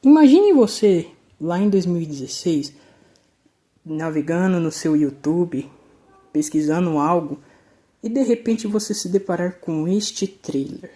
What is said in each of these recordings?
Imagine você lá em 2016 navegando no seu YouTube, pesquisando algo e de repente você se deparar com este trailer.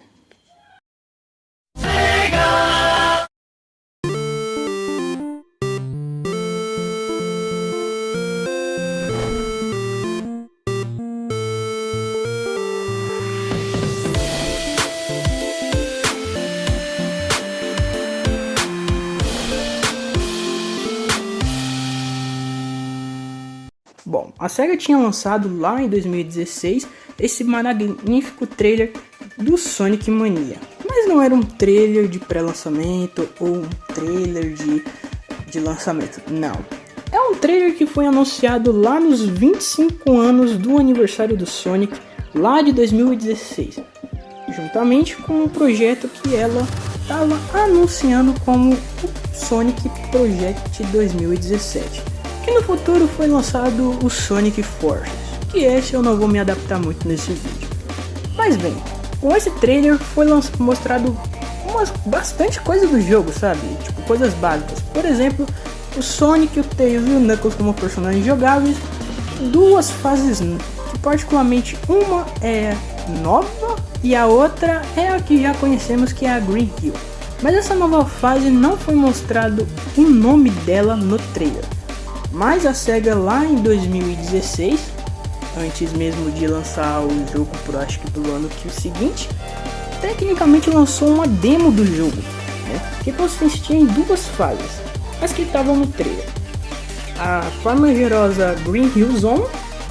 Bom, a SEGA tinha lançado lá em 2016 esse magnífico trailer do Sonic Mania. Mas não era um trailer de pré-lançamento ou um trailer de lançamento, não. É um trailer que foi anunciado lá nos 25 anos do aniversário do Sonic, lá de 2016. Juntamente com um projeto que ela estava anunciando como o Sonic Project 2017. Que no futuro foi lançado o Sonic Forces, que esse eu não vou me adaptar muito nesse vídeo. Mas bem, com esse trailer foi mostrado bastante coisa do jogo, sabe? Tipo, coisas básicas. Por exemplo, o Sonic, o Tails e o Knuckles como personagens jogáveis. Duas fases que particularmente uma é nova e a outra é a que já conhecemos, que é a Green Hill. Mas essa nova fase não foi mostrado o nome dela no trailer. Mas a SEGA lá em 2016, antes mesmo de lançar o jogo acho que pro ano seguinte, tecnicamente lançou uma demo do jogo, né, que consistia em duas fases, as que estavam no trailer. A famigerada Green Hill Zone,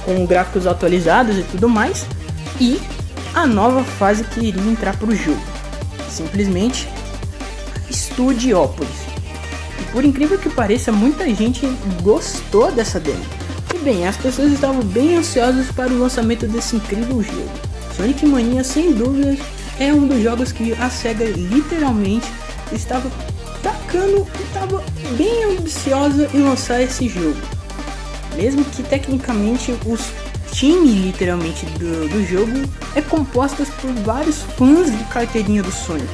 com gráficos atualizados e tudo mais, e a nova fase que iria entrar pro jogo, simplesmente Studiopolis. Por incrível que pareça, muita gente gostou dessa demo. E bem, as pessoas estavam bem ansiosas para o lançamento desse incrível jogo. Sonic Mania, sem dúvidas, é um dos jogos que a SEGA literalmente estava tacando e estava bem ambiciosa em lançar esse jogo. Mesmo que tecnicamente os times literalmente do jogo é composto por vários fãs de carteirinha do Sonic,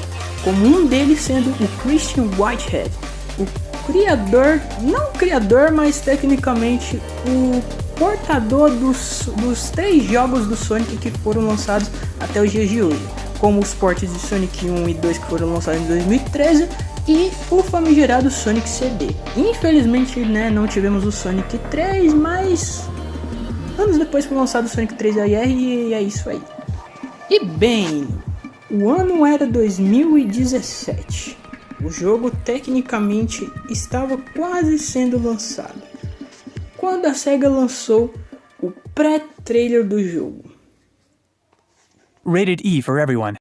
como um deles sendo o Christian Whitehead, o criador, não criador, mas tecnicamente o portador dos 3 jogos do Sonic que foram lançados até os dias de hoje, como os ports de Sonic 1 e 2 que foram lançados em 2013 e o famigerado Sonic CD. Infelizmente, né, não tivemos o Sonic 3, mas anos depois foi lançado o Sonic 3 AR e é isso aí. E bem, o ano era 2017. O jogo tecnicamente estava quase sendo lançado, quando a SEGA lançou o pré-trailer do jogo. Rated E for everyone.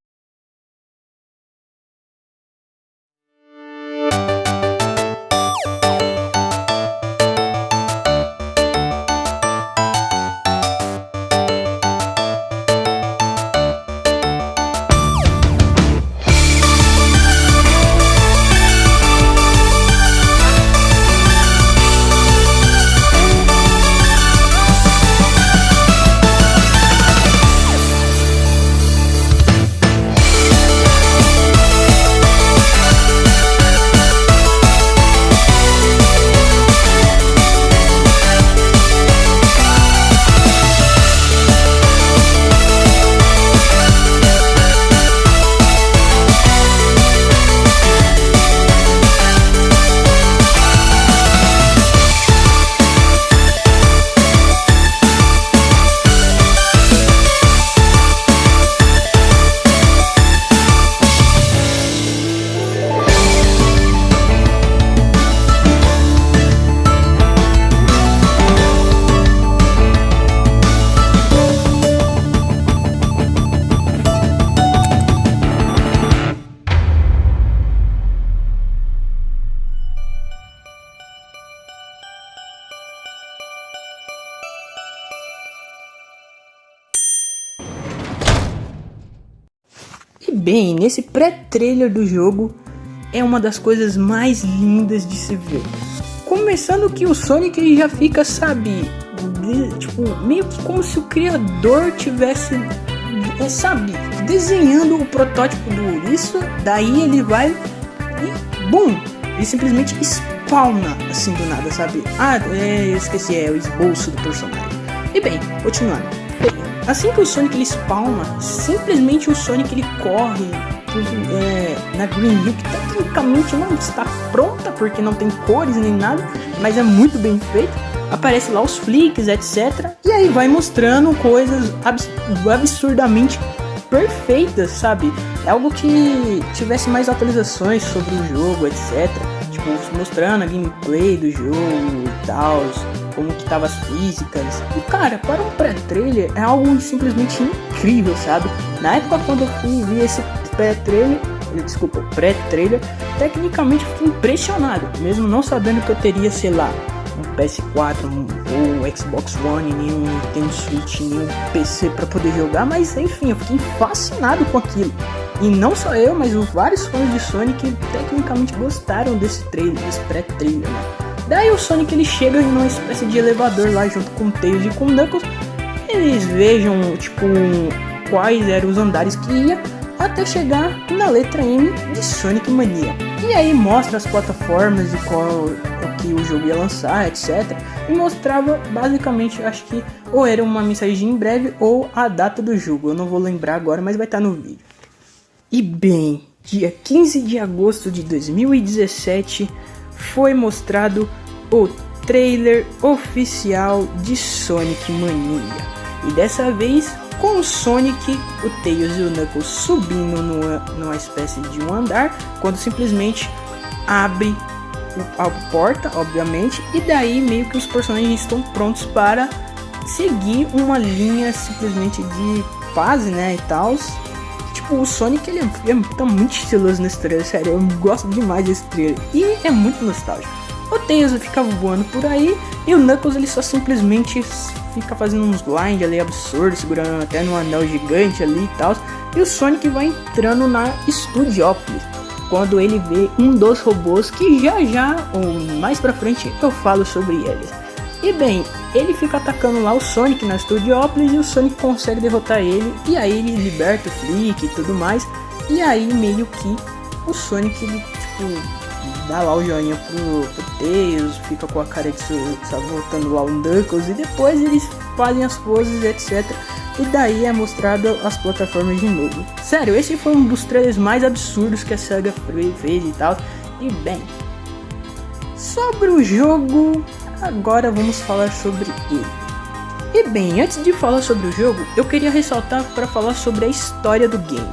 E bem, nesse pré-trailer do jogo é uma das coisas mais lindas de se ver. Começando que o Sonic ele já fica, sabe, tipo, meio que como se o criador tivesse, sabe, desenhando o protótipo do isso, daí ele vai e bum, Ele simplesmente spawna assim do nada, sabe? Eu esqueci, é o esboço do personagem. E bem, continuando. Assim que o Sonic ele spawna, simplesmente o Sonic ele corre na Green Hill, que tecnicamente não está pronta porque não tem cores nem nada, mas é muito bem feito. Aparece lá os flicks, etc. E aí vai mostrando coisas absurdamente perfeitas, sabe? É algo que tivesse mais atualizações sobre o jogo, etc. Tipo, mostrando a gameplay do jogo e tal, como que tava as físicas. E cara, para um pré-trailer é algo simplesmente incrível, sabe? Na época quando eu fui ver esse pré-trailer, tecnicamente eu fiquei impressionado, mesmo não sabendo que eu teria, sei lá, um PS4 ou Xbox One, nenhum Nintendo Switch, nenhum PC para poder jogar, mas enfim, eu fiquei fascinado com aquilo. E não só eu, mas vários fãs de Sonic tecnicamente gostaram desse trailer, desse pré-trailer, né? Daí o Sonic ele chega em uma espécie de elevador lá junto com o Tails e com o Knuckles. Eles vejam tipo quais eram os andares que ia até chegar na letra M de Sonic Mania. E aí mostra as plataformas e qual que o jogo ia lançar, etc. E mostrava basicamente, acho que ou era uma mensagem em breve ou a data do jogo. Eu não vou lembrar agora, mas vai estar no vídeo. E bem, dia 15 de agosto de 2017 foi mostrado o trailer oficial de Sonic Mania. E dessa vez com o Sonic, o Tails e o Knuckles subindo numa espécie de um andar, quando simplesmente abre a porta, obviamente, e daí meio que os personagens estão prontos para seguir uma linha simplesmente de fase, né, e tal. Tipo, o Sonic ele tá muito estiloso nesse trailer, sério, eu gosto demais desse trailer e é muito nostálgico. O Tails fica voando por aí e o Knuckles ele só simplesmente fica fazendo uns blind ali absurdos, segurando até no anel gigante ali e tal. E o Sonic vai entrando na Studiopolis, quando ele vê um dos robôs que já ou mais pra frente eu falo sobre eles. E bem, ele fica atacando lá o Sonic na Studiopolis e o Sonic consegue derrotar ele. E aí ele liberta o Flick e tudo mais. E aí meio que o Sonic ele tipo dá lá o joinha pro Tails, fica com a cara de voltando lá o Knuckles, e depois eles fazem as poses, etc. E daí é mostrado as plataformas de novo. Sério, esse foi um dos trailers mais absurdos que a SEGA fez e tal. E bem, sobre o jogo, agora vamos falar sobre ele. E bem, antes de falar sobre o jogo, eu queria ressaltar para falar sobre a história do game.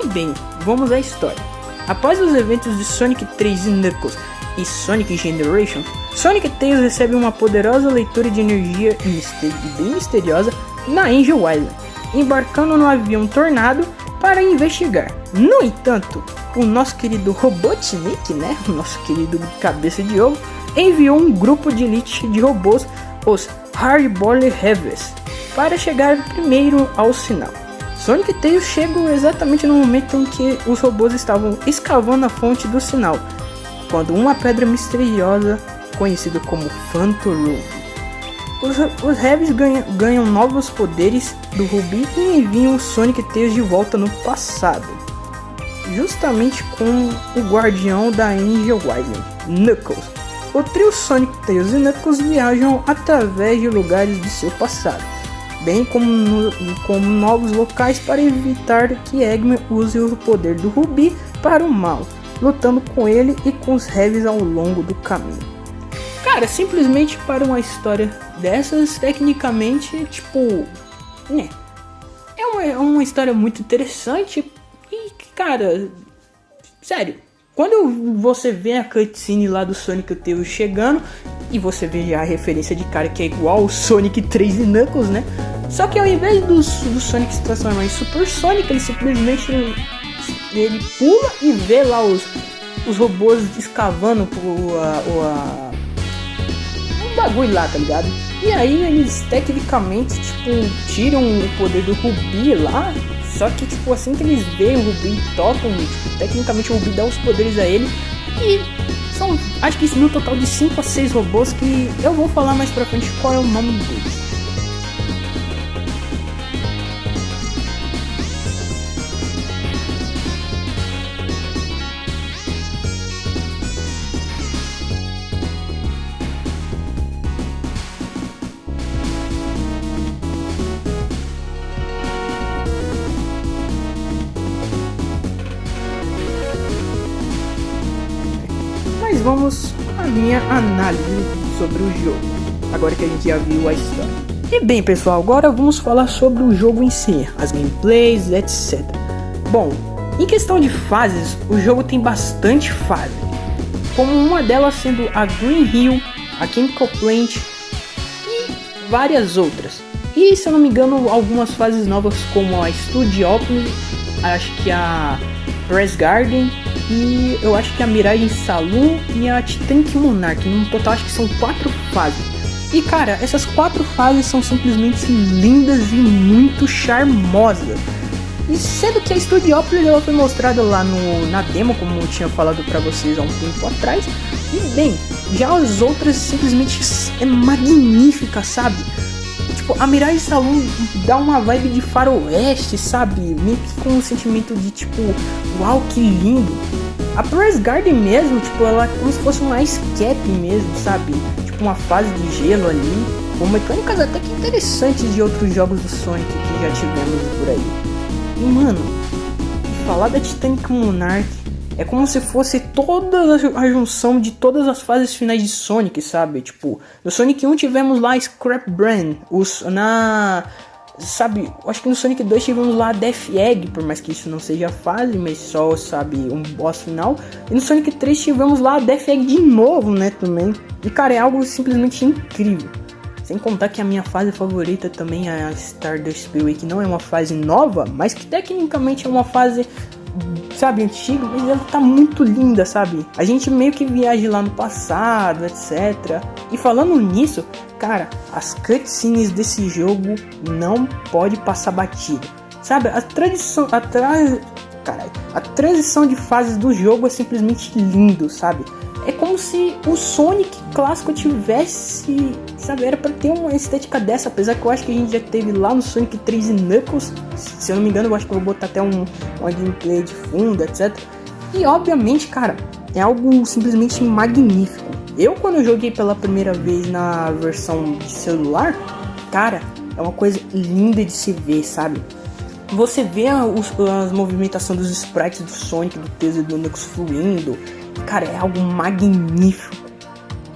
E bem, vamos à história. Após os eventos de Sonic 3 e Knuckles e Sonic Generation, Sonic e Tails recebem uma poderosa leitura de energia bem misteriosa na Angel Island, embarcando no avião Tornado para investigar. No entanto, o nosso querido Robotnik, né, o nosso querido cabeça de ovo, enviou um grupo de elite de robôs, os Hardboiled Heavies, para chegar primeiro ao sinal. Sonic e Tails chegam exatamente no momento em que os robôs estavam escavando a fonte do sinal, quando uma pedra misteriosa, conhecida como Phantom Ruby. Os Heavies ganham novos poderes do Ruby e enviam Sonic e Tails de volta no passado, justamente com o guardião da Angel Island, Knuckles. O trio Sonic, Tails e Knuckles viajam através de lugares de seu passado, bem como novos locais, para evitar que Eggman use o poder do Ruby para o mal, lutando com ele e com os Heavies ao longo do caminho. Cara, simplesmente para uma história dessas, tecnicamente, tipo, né, é uma história muito interessante e, cara, sério, quando você vê a cutscene lá do Sonic e Tails chegando, e você vê já a referência de cara que é igual o Sonic 3 e Knuckles, né? Só que ao invés do Sonic se transformar em Super Sonic, ele simplesmente ele pula e vê lá os robôs escavando um bagulho lá, tá ligado? E aí eles tecnicamente, tipo, tiram o poder do Ruby lá. Só que, tipo, assim que eles veem o Ruby e tocam, tipo, tecnicamente o Ruby dá os poderes a ele. E são, acho que no total de 5 a 6 robôs que eu vou falar mais pra frente qual é o nome deles. minha análise sobre o jogo, agora que a gente já viu a história. E bem, pessoal, agora vamos falar sobre o jogo em si, as gameplays, etc. Bom, em questão de fases, o jogo tem bastante fase, como uma delas sendo a Green Hill, a Chemical Plant e várias outras. E se eu não me engano, algumas fases novas como a Studiopolis, acho que a Press Garden e eu acho que a Mirage Saloon e a Titanic Monarch. No total acho que são 4 fases. E cara, essas 4 fases são simplesmente lindas e muito charmosas. E sendo que a Studiopolis ela foi mostrada lá na demo, como eu tinha falado pra vocês há um tempo atrás. E bem, já as outras simplesmente é magnífica, sabe? Tipo, a Mirage Saloon dá uma vibe de faroeste, sabe? Meio que com um sentimento de tipo, uau, que lindo. A Press Garden mesmo, tipo, ela é como se fosse um ice cap mesmo, sabe? Tipo, uma fase de gelo ali, com mecânicas até que interessantes de outros jogos do Sonic que já tivemos por aí. E mano, falar da Titanic Monarch é como se fosse toda a junção de todas as fases finais de Sonic, sabe? Tipo, no Sonic 1 tivemos lá Scrap Brain, sabe, acho que no Sonic 2 tivemos lá Death Egg, por mais que isso não seja fase, mas só, sabe, um boss final. E no Sonic 3 tivemos lá Death Egg de novo, né, também. E cara, é algo simplesmente incrível. Sem contar que a minha fase favorita também é a Stardust Speedway, que não é uma fase nova, mas que tecnicamente é uma fase, sabe, antiga, mas ela tá muito linda, sabe? A gente meio que viaja lá no passado, etc. E falando nisso, cara, as cutscenes desse jogo não pode passar batida, sabe? A transição de fases do jogo é simplesmente lindo, sabe? É como se o Sonic clássico tivesse, sabe, era pra ter uma estética dessa, apesar que eu acho que a gente já teve lá no Sonic 3 e Knuckles, se eu não me engano, eu acho que eu vou botar até uma gameplay de fundo, etc. E obviamente, cara, é algo simplesmente magnífico. Eu, quando eu joguei pela primeira vez na versão de celular, cara, é uma coisa linda de se ver, sabe? Você vê as movimentações dos sprites do Sonic, do Tails e do Knuckles fluindo. Cara, é algo magnífico.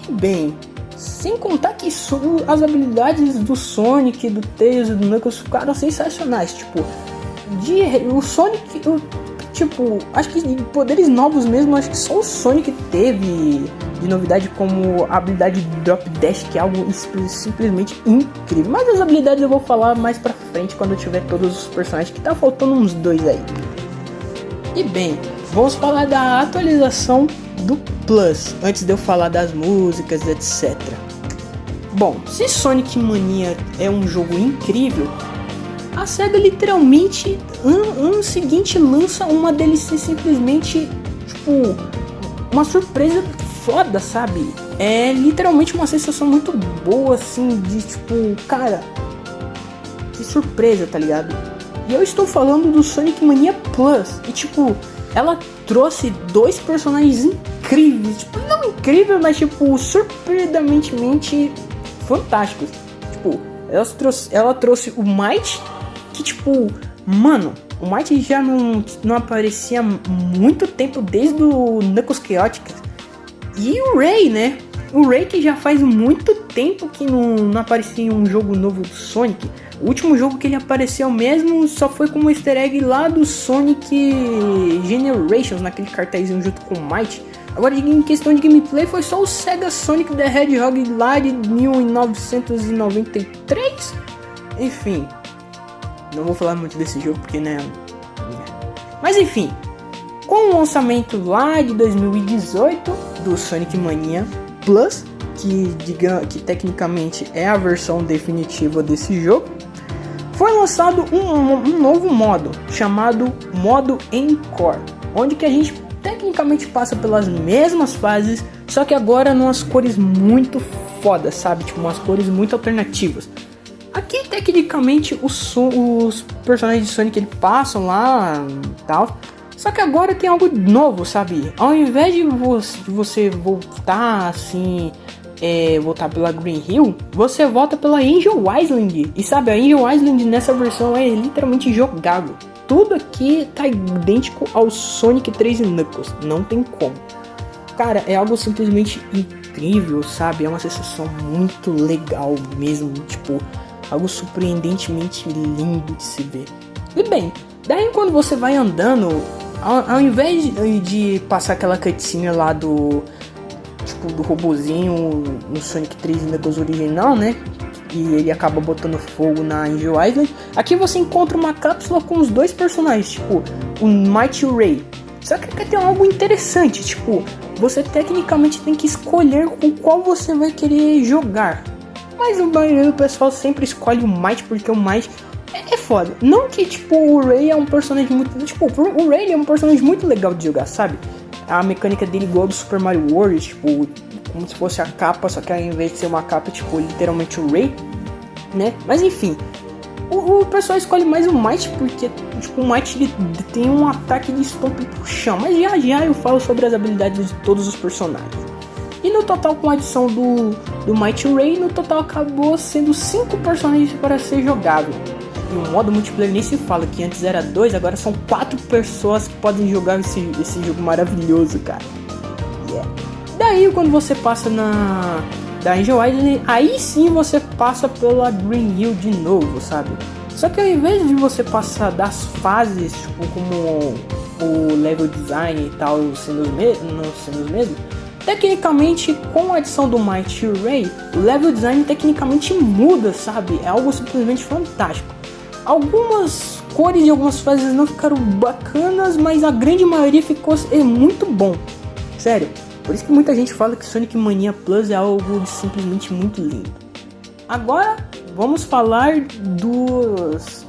E bem, sem contar que as habilidades do Sonic, do Tails e do Knuckles ficaram sensacionais. Tipo, o Sonic, tipo, acho que de poderes novos mesmo, acho que só o Sonic teve de novidade, como a habilidade Drop Dash, que é algo simplesmente incrível. Mas as habilidades eu vou falar mais pra frente, quando eu tiver todos os personagens, que tá faltando uns 2 aí. E bem, vamos falar da atualização do Plus, antes de eu falar das músicas, etc. Bom, se Sonic Mania é um jogo incrível, a SEGA literalmente, ano seguinte, lança uma DLC simplesmente, tipo, uma surpresa foda, sabe? É literalmente uma sensação muito boa, assim, de tipo, cara, que surpresa, tá ligado? E eu estou falando do Sonic Mania Plus. E tipo, ela trouxe 2 personagens incríveis. Tipo, não incrível, mas tipo, surpreendentemente fantásticos. Tipo, ela trouxe o Might, que tipo, mano, o Might já não aparecia há muito tempo, desde o Knuckles Chaotix. E o Ray, né? O Ray, que já faz muito tempo que não aparecia em um jogo novo do Sonic. O último jogo que ele apareceu mesmo só foi como easter egg lá do Sonic Generations, naquele cartazinho junto com o Might. Agora, em questão de gameplay, foi só o Sega Sonic the Hedgehog lá de 1993. Enfim, não vou falar muito desse jogo porque, né? Mas enfim, com o lançamento lá de 2018 do Sonic Mania Plus, que tecnicamente é a versão definitiva desse jogo, foi lançado um novo modo, chamado modo Encore, onde que a gente tecnicamente passa pelas mesmas fases, só que agora numas cores muito fodas, sabe? Tipo, umas cores muito alternativas. Aqui, tecnicamente, os personagens de Sonic eles passam lá e tal, só que agora tem algo novo, sabe? Ao invés de você voltar assim, voltar pela Green Hill, você volta pela Angel Island. E sabe, a Angel Island nessa versão é literalmente jogável. Tudo aqui tá idêntico ao Sonic 3 e Knuckles, não tem como. Cara, é algo simplesmente incrível. incrível, sabe? É uma sensação muito legal mesmo, tipo, algo surpreendentemente lindo de se ver. E bem, daí quando você vai andando, ao invés de passar aquela cutscene lá do robozinho no Sonic 3 Knuckles original, né? E ele acaba botando fogo na Angel Island. Aqui você encontra uma cápsula com os dois personagens, tipo, o Might e o Ray. Só que aqui tem algo interessante, tipo, você tecnicamente tem que escolher com qual você vai querer jogar. Mas o maioria do pessoal sempre escolhe o Might, porque o Might é foda. Não que, tipo, o Ray é um personagem muito... Tipo, o Ray é um personagem muito legal de jogar, sabe? A mecânica dele igual do Super Mario World, tipo, como se fosse a capa, só que ao invés de ser uma capa, tipo, literalmente o Ray, né? Mas enfim, o pessoal escolhe mais o Might, porque, tipo, o Might ele tem um ataque de stomp pro chão. Mas já eu falo sobre as habilidades de todos os personagens. E no total, com a adição do Might e Ray, no total acabou sendo 5 personagens para ser jogável. E o modo multiplayer nem se fala, que antes era 2, agora são 4 pessoas que podem jogar esse jogo maravilhoso, cara. Yeah. Daí quando você passa da Angel Island, aí sim você passa pela Green Hill de novo, sabe? Só que ao invés de você passar das fases, tipo, como o level design e tal sendo os mesmos, tecnicamente, com a adição do Might e Ray, o level design tecnicamente muda, sabe? É algo simplesmente fantástico. Algumas cores de algumas fases não ficaram bacanas, mas a grande maioria ficou muito bom. Sério, por isso que muita gente fala que Sonic Mania Plus é algo simplesmente muito lindo. Agora, vamos falar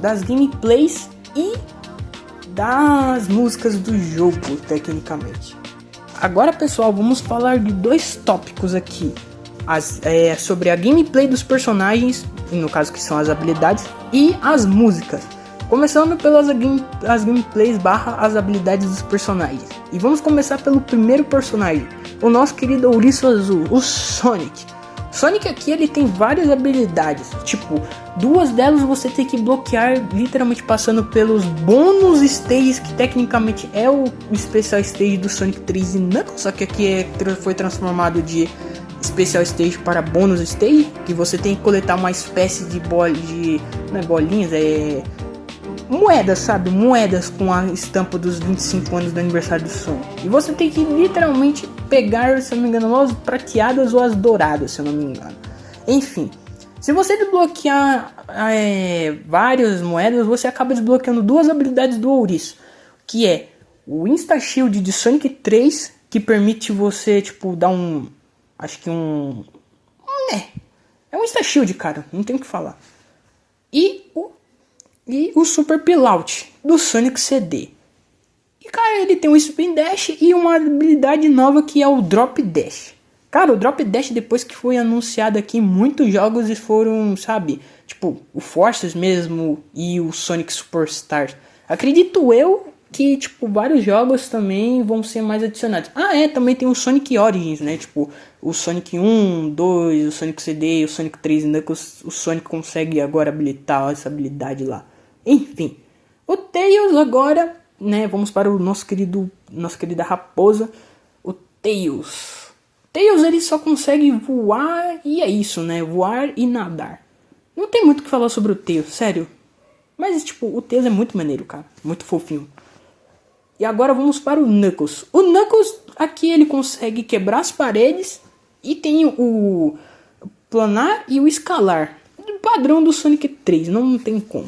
das gameplays e das músicas do jogo, tecnicamente. Agora, pessoal, vamos falar de 2 tópicos aqui. Sobre a gameplay dos personagens, no caso que são as habilidades, e as músicas. Começando pelas as gameplays / as habilidades dos personagens. E vamos começar pelo primeiro personagem, o nosso querido Ouriço Azul, o Sonic. Sonic aqui ele tem várias habilidades, tipo, 2 delas você tem que bloquear literalmente passando pelos bônus stages, que tecnicamente é o Special Stage do Sonic 3 e Knuckles, só que aqui foi transformado de Special Stage para Bônus Stage, que você tem que coletar uma espécie de bolinhas, moedas, sabe? Moedas com a estampa dos 25 anos do aniversário do Sonic. E você tem que literalmente pegar, se eu não me engano, as prateadas ou as douradas, se eu não me engano. Enfim, se você desbloquear várias moedas, você acaba desbloqueando 2 habilidades do Ouriço, que é o Insta Shield de Sonic 3, que permite você, tipo, dar é um Insta Shield, cara, não tem o que falar. E o Super Pillout do Sonic CD. E, cara, ele tem um Spin Dash e uma habilidade nova que é o Drop Dash. Cara, o Drop Dash, depois que foi anunciado aqui, muitos jogos foram, sabe, tipo, o Forces mesmo e o Sonic Superstars. Acredito eu que, tipo, vários jogos também vão ser mais adicionados. Também tem o Sonic Origins, né, tipo, o Sonic 1, 2, o Sonic CD, o Sonic 3, né, que o Sonic consegue agora habilitar essa habilidade lá. Enfim, o Tails agora, né, vamos para o nossa querida raposa, o Tails. Tails ele só consegue voar e é isso, né, voar e nadar. Não tem muito o que falar sobre o Tails, sério. Mas, tipo, o Tails é muito maneiro, cara, muito fofinho. E agora vamos para o Knuckles. O Knuckles, aqui ele consegue quebrar as paredes e tem o planar e o escalar. Padrão do Sonic 3, não tem como.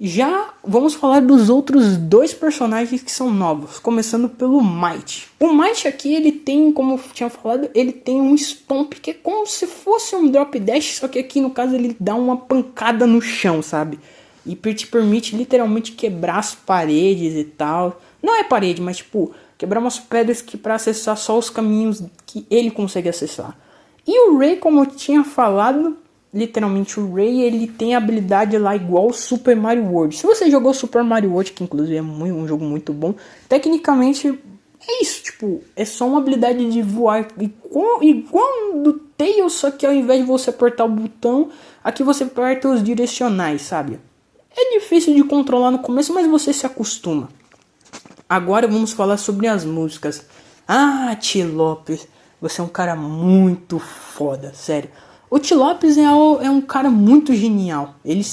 Já vamos falar dos outros 2 personagens que são novos, começando pelo Might. O Might aqui, ele tem, como eu tinha falado, ele tem um Stomp que é como se fosse um Drop Dash, só que aqui no caso ele dá uma pancada no chão, sabe? E te permite literalmente quebrar as paredes e tal. Não é parede, mas tipo, quebrar umas pedras que para acessar só os caminhos que ele consegue acessar. E o Ray, como eu tinha falado, literalmente o Ray, ele tem a habilidade lá igual o Super Mario World. Se você jogou Super Mario World, que inclusive é um jogo muito bom, tecnicamente é isso, tipo, é só uma habilidade de voar igual do Tails, só que ao invés de você apertar o botão, aqui você aperta os direcionais, sabe? É difícil de controlar no começo, mas você se acostuma. Agora vamos falar sobre as músicas. Tio Lopes, você é um cara muito foda, sério. O Tee Lopes é um cara muito genial. Ele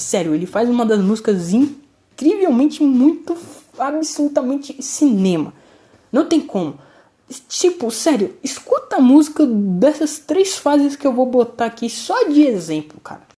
faz uma das músicas incrivelmente muito, absolutamente cinema. Não tem como. Tipo, sério, escuta a música dessas 3 fases que eu vou botar aqui só de exemplo, cara.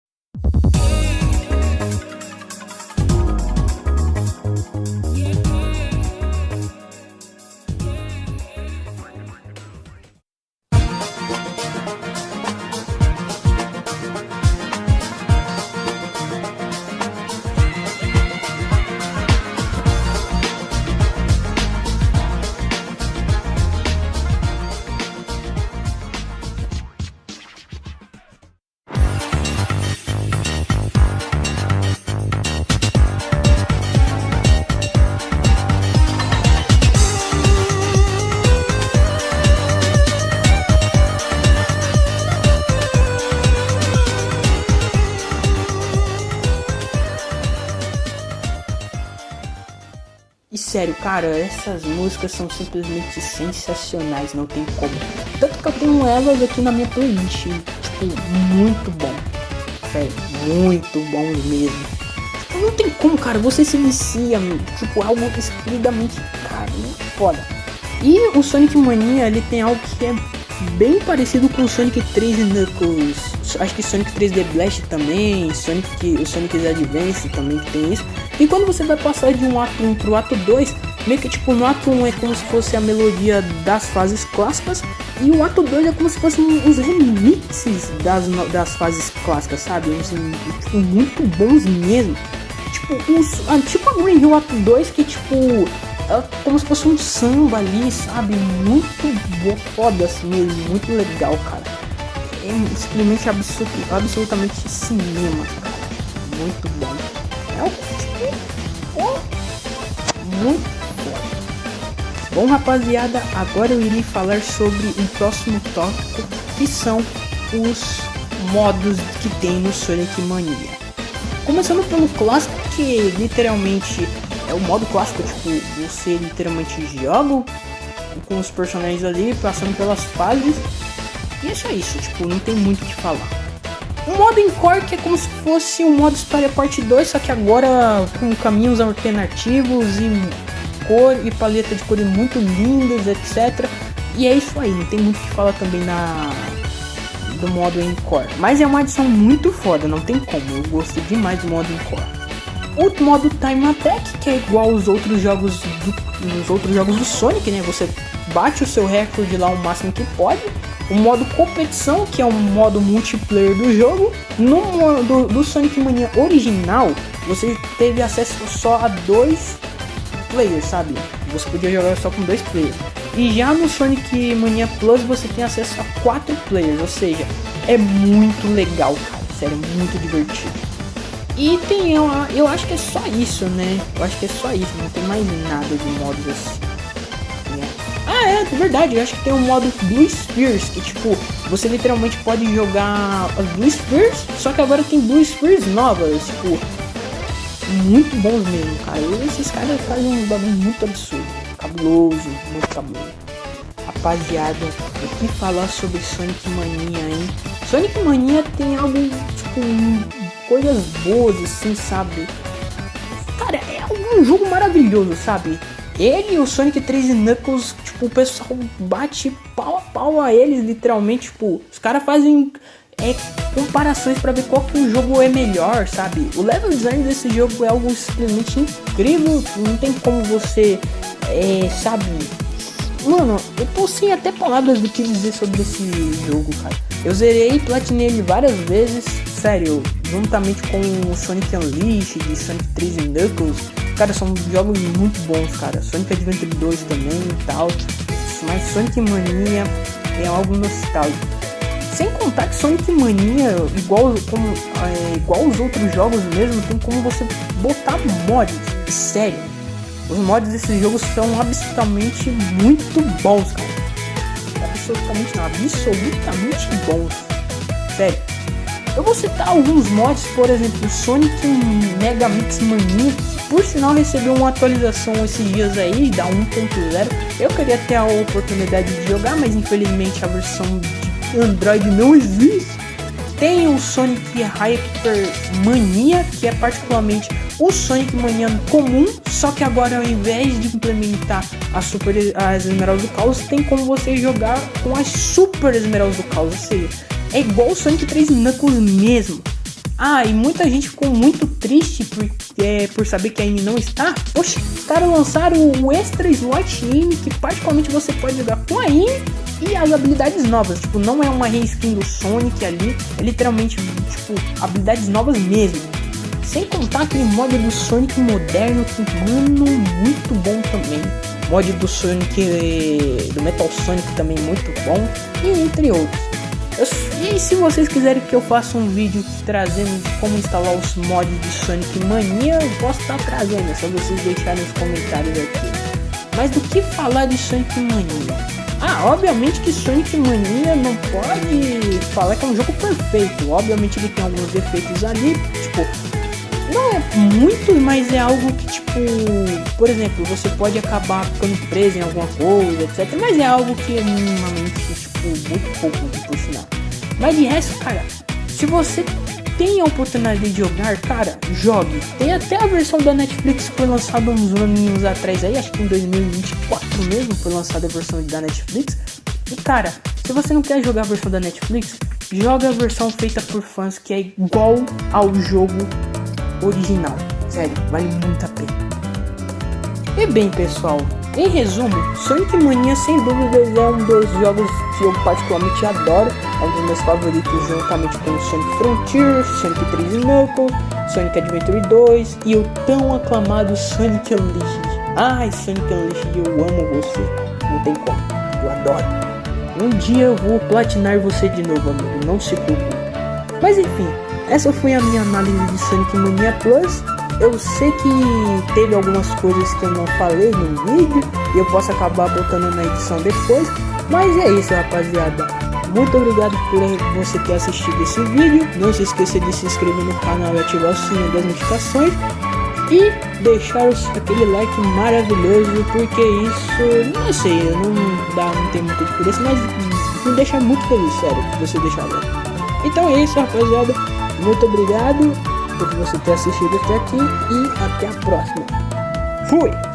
E sério, cara, essas músicas são simplesmente sensacionais, não tem como. Tanto que eu tenho elas aqui na minha playlist, tipo, muito bom. Sério, muito bom mesmo. Tipo, não tem como, cara, você se vicia, tipo, algo estupidamente, cara, muito foda. E o Sonic Mania, ele tem algo que é bem parecido com o Sonic 3 Knuckles. Acho que Sonic 3D Blast também, o Sonic's Advance também que tem isso. E quando você vai passar de um ato 1 pro ato 2, meio que tipo no ato 1 é como se fosse a melodia das fases clássicas, e o ato 2 é como se fossem os remixes das fases clássicas, sabe? Tipo, muito bons mesmo. Tipo a Green Hill Ato 2, que tipo é como se fosse um samba ali, sabe? Muito foda assim mesmo, muito legal, cara. É simplesmente absolutamente cinema, cara. Muito bom. É o muito bom. Bom, rapaziada, agora eu irei falar sobre o próximo tópico, que são os modos que tem no Sonic Mania. Começando pelo clássico, que literalmente é o modo clássico, tipo, você literalmente joga com os personagens ali, passando pelas fases, e é só isso, tipo, não tem muito o que falar. O modo Encore, que é como se fosse um modo História Parte 2, só que agora com caminhos alternativos e cor e paleta de cores muito lindas, etc. E é isso aí, não tem muito o que falar também do modo Encore. Mas é uma adição muito foda, não tem como, eu gostei demais do modo Encore. O modo Time Attack, que é igual aos outros jogos do Sonic, né? Você bate o seu recorde lá o máximo que pode. O modo competição, que é o modo multiplayer do jogo. No modo do Sonic Mania original, você teve acesso só a 2 players, sabe? Você podia jogar só com 2 players. E já no Sonic Mania Plus você tem acesso a 4 players, ou seja, é muito legal, cara. Sério, muito divertido. E tem, eu acho que é só isso, né? Eu acho que é só isso, não tem mais nada de modos assim. É verdade, eu acho que tem um modo Blue Spheres, que tipo, você literalmente pode jogar as Blue Spheres, só que agora tem Blue Spheres novas, tipo, muito bons mesmo, cara. E esses caras fazem um bagulho muito absurdo, cabuloso, muito cabuloso. Rapaziada, o que falar sobre Sonic Mania, hein? Sonic Mania tem algo, tipo, coisas boas assim, sabe? Cara, é um jogo maravilhoso, sabe? Ele e o Sonic 3 Knuckles, tipo, o pessoal bate pau a pau a eles, literalmente, tipo, os caras fazem comparações pra ver qual que o jogo é melhor, sabe? O level design desse jogo é algo simplesmente incrível, não tem como você, sabe? Mano, eu tô sem até palavras do que dizer sobre esse jogo, cara. Eu zerei e platinei ele várias vezes, sério, juntamente com o Sonic Unleashed e Sonic 3 Knuckles. Cara, são jogos muito bons, cara. Sonic Adventure 2 também e tal. Mas Sonic Mania é algo nostálgico. Sem contar que Sonic Mania, igual os outros jogos mesmo, tem como você botar mods. Sério, os mods desses jogos são absolutamente muito bons, cara. Absolutamente bons. Sério. Eu vou citar alguns mods, por exemplo, Sonic Mega Mix Mania, que por sinal recebeu uma atualização esses dias aí, da 1.0. Eu queria ter a oportunidade de jogar, mas infelizmente a versão de Android não existe. Tem o Sonic Hyper Mania, que é particularmente o Sonic Mania comum, só que agora ao invés de implementar as Esmeraldas do Caos, tem como você jogar com as Super Esmeraldas do Caos, ou seja, é igual o Sonic 3 Knuckles mesmo. Ah, e muita gente ficou muito triste por saber que a Amy não está. Poxa, os caras lançaram o Extra Slot Amy, que particularmente você pode jogar com a Amy e as habilidades novas. Tipo, não é uma reskin do Sonic ali, é literalmente, tipo, habilidades novas mesmo. Sem contar aquele mod do Sonic moderno, que, mano, muito bom também. Mod do Sonic, do Metal Sonic também muito bom, e entre outros. E se vocês quiserem que eu faça um vídeo trazendo como instalar os mods de Sonic Mania, eu posso estar trazendo, é só vocês deixarem nos comentários aqui. Mas do que falar de Sonic Mania? Ah, obviamente que Sonic Mania não pode falar que é um jogo perfeito. Obviamente ele tem alguns defeitos ali, tipo, não é muito, mas é algo que, tipo, por exemplo, você pode acabar ficando preso em alguma coisa, etc. Mas é algo que é minimamente, tipo, muito pouco, por sinal. Mas de resto, cara, se você tem a oportunidade de jogar, cara, jogue. Tem até a versão da Netflix que foi lançada uns aninhos atrás aí, acho que em 2024 mesmo foi lançada a versão da Netflix. E cara, se você não quer jogar a versão da Netflix, joga a versão feita por fãs, que é igual ao jogo original. Sério, vale muito a pena. E bem, pessoal, em resumo, Sonic Mania sem dúvidas é um dos jogos que eu particularmente adoro. É um dos meus favoritos, juntamente com o Sonic Frontier, Sonic 3 Knuckles, Sonic Adventure 2 e o tão aclamado Sonic Unleashed. Ai, Sonic Unleashed, eu amo você, não tem como, eu adoro. Um dia eu vou platinar você de novo, amigo, não se preocupe. Mas enfim, essa foi a minha análise de Sonic Mania Plus. Eu sei que teve algumas coisas que eu não falei no vídeo e eu posso acabar botando na edição depois, mas é isso, rapaziada. Muito obrigado por você ter assistido esse vídeo. Não se esqueça de se inscrever no canal e ativar o sininho das notificações e deixar aquele like maravilhoso, porque isso, não sei, não tem muita diferença, mas me deixa muito feliz, sério, você deixar like. Então é isso, rapaziada. Muito obrigado por você ter assistido até aqui e até a próxima. Fui!